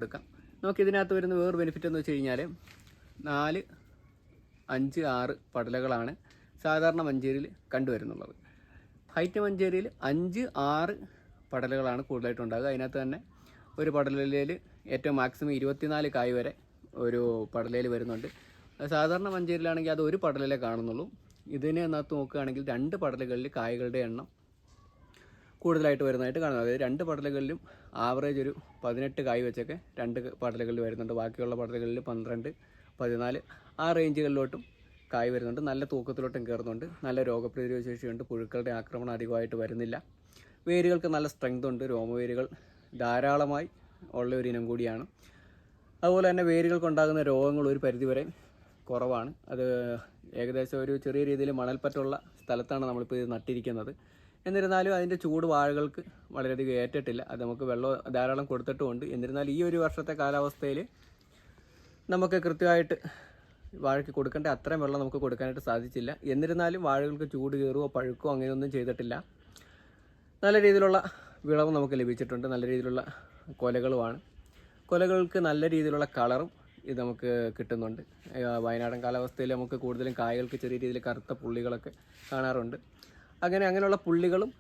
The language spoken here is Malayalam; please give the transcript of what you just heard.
എടുക്കാം. നമുക്കിതിനകത്ത് വരുന്ന വേറൊരു ബെനിഫിറ്റ് എന്ന് വെച്ച് കഴിഞ്ഞാൽ 4, 5, 6 പടലകളാണ് സാധാരണ മഞ്ചേരിയിൽ കണ്ടുവരുന്നുള്ളത്. ഹൈറ്റ് മഞ്ചേരിയിൽ 5, 6 പടലകളാണ് കൂടുതലായിട്ടുണ്ടാകുക. അതിനകത്ത് തന്നെ ഒരു പടലയിൽ ഏറ്റവും മാക്സിമം 24 കായ് വരെ ഒരു പടലയിൽ വരുന്നുണ്ട്. സാധാരണ മഞ്ചേരിയിലാണെങ്കിൽ അത് ഒരു പടലയിലേ കാണുന്നുള്ളൂ. ഇതിനകത്ത് നോക്കുകയാണെങ്കിൽ 2 പടലകളിൽ കായകളുടെ എണ്ണം കൂടുതലായിട്ട് വരുന്നതായിട്ട് കാണുന്നത്. അതായത് 2 പടലകളിലും ആവറേജ് ഒരു 18 കായ് വെച്ചൊക്കെ 2 പടലകളിൽ വരുന്നുണ്ട്. ബാക്കിയുള്ള പടലകളിൽ 12, 14 ആ റേഞ്ചുകളിലോട്ടും കായ് വരുന്നുണ്ട്. നല്ല തൂക്കത്തിലോട്ടും കയറുന്നുണ്ട്. നല്ല രോഗപ്രതിരോധ ശേഷിയുണ്ട്. പുഴുക്കളുടെ ആക്രമണം അധികമായിട്ട് വരുന്നില്ല. വേരുകൾക്ക് നല്ല സ്ട്രെങ്ത് ഉണ്ട്. രോമവേരുകൾ ധാരാളമായി ഉള്ള ഒരു ഇനം കൂടിയാണ്. അതുപോലെ തന്നെ വേരുകൾക്കുണ്ടാകുന്ന രോഗങ്ങൾ ഒരു പരിധിവരെ കുറവാണ്. അത് ഏകദേശം ഒരു ചെറിയ രീതിയിൽ മണൽപ്പറ്റുള്ള സ്ഥലത്താണ് നമ്മളിപ്പോൾ ഇത് നട്ടിരിക്കുന്നത്. എന്നിരുന്നാലും അതിൻ്റെ ചൂട് വാഴകൾക്ക് വളരെയധികം ഏറ്റിട്ടില്ല. അത് നമുക്ക് വെള്ളം ധാരാളം കൊടുത്തിട്ടുമുണ്ട്. എന്നിരുന്നാലും ഈ ഒരു വർഷത്തെ കാലാവസ്ഥയിൽ നമുക്ക് കൃത്യമായിട്ട് വാഴയ്ക്ക് കൊടുക്കേണ്ട അത്രയും വെള്ളം നമുക്ക് കൊടുക്കാനായിട്ട് സാധിച്ചില്ല. എന്നിരുന്നാലും വാഴകൾക്ക് ചൂട് കയറുകയോ പഴുക്കുകയോ അങ്ങനെയൊന്നും ചെയ്തിട്ടില്ല. നല്ല രീതിയിലുള്ള വിളവ് നമുക്ക് ലഭിച്ചിട്ടുണ്ട്. നല്ല രീതിയിലുള്ള കൊലകളുമാണ്. കൊലകൾക്ക് നല്ല രീതിയിലുള്ള കളറും ഇത് നമുക്ക് കിട്ടുന്നുണ്ട്. വയനാടൻ കാലാവസ്ഥയിൽ നമുക്ക് കൂടുതലും കായകൾക്ക് ചെറിയ രീതിയിൽ കറുത്ത പുള്ളികളൊക്കെ കാണാറുണ്ട്. അങ്ങനെയുള്ള പുള്ളികളും